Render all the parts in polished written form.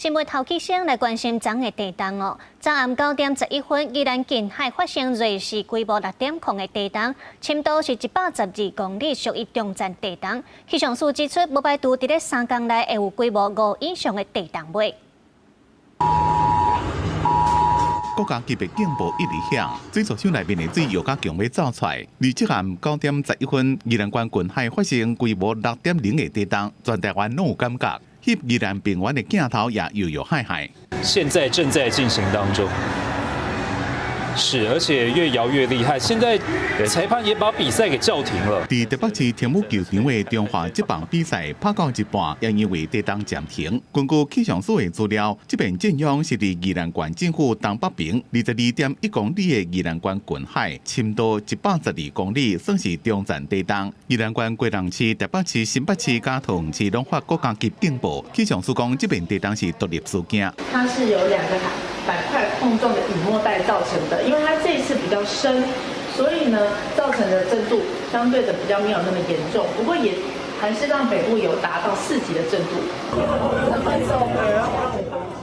新闻头起先来关心昨的地震哦。昨暗9:11，宜兰近海发生瑞士规模6.0的地震，深度是112公里，属于中震地震。气象署指出，无排除伫咧3天内会有规模5以上的地震尾。国家级别警报一直响，水族箱内面的水又较强要走出来。而即暗9:11，宜兰县近海发生规模6.0的地震，全台湾拢有感觉。翕宜兰平原的镜头也摇摇海海。现在正在进行当中。是，而且越摇越厉害。现在裁判也把比赛给叫停了。伫台北市天母球场的中华职棒比赛拍到一半，也因为地震暂停。根据气象署的资料，这边震央是伫宜兰县政府东北边22.1公里的宜兰县近海，深度112公里，算是中震地震。宜兰县贵人市、台北市、新北市、甲桃园市拢发国家级警报。气象署讲，这边地震是独立事件。它是有2个板块碰撞的隐没带造成的，因为它这一次比较深，所以呢造成的震度相对的比较没有那么严重，不过也还是让北部有达到4级的震度。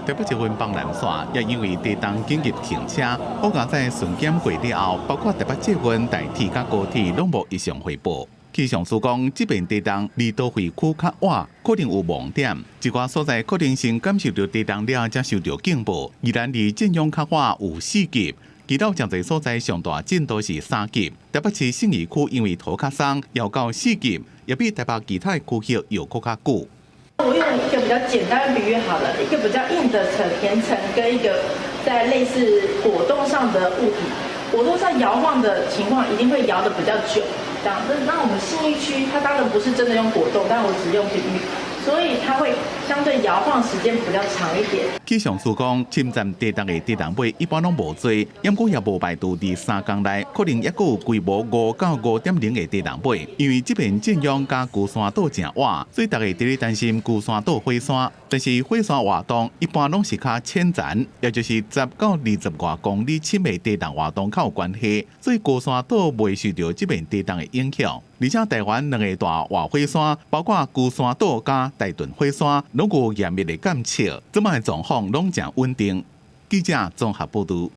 台北捷运邦南线也因为地震紧急停车，我刚在巡检过了后，包括台北捷运、台铁甲高铁拢无异常汇报。气象署讲，这边地震离都会区较晚，可能有盲点。一寡所在可能先感受到地震了，才受到警报。宜兰离震央较晚有4级，其他真侪所在上大震度是3级。台北市信义区因为土较松，要到4级，也比台北其他区域要搁较久。我用一个比较简单的比喻好了，一个比较硬的岩层跟一个在类似果冻上的物体，果冻上摇晃的情况一定会摇得比较久。这样，那我们信义区它当然不是真的用果冻，但我只用比喻，所以它会相对摇晃时间比较长一点。气象署讲，侵占地震的地震尾一般拢无多，不过也无排除伫3天内可能也有规模5到5.0的地震尾。因为这边震央加龟山岛正晚，所以大家伫咧担心龟山岛火山。但是火山活动一般拢是较浅层，也就是10到20外公里深的地震活动较有关系，所以龟山岛未受到这边地震的影响。而且台湾2个大活火山，包括龟山岛加大屯火山，拢有严密的监测，这摆状况拢正稳定。记者综合报道。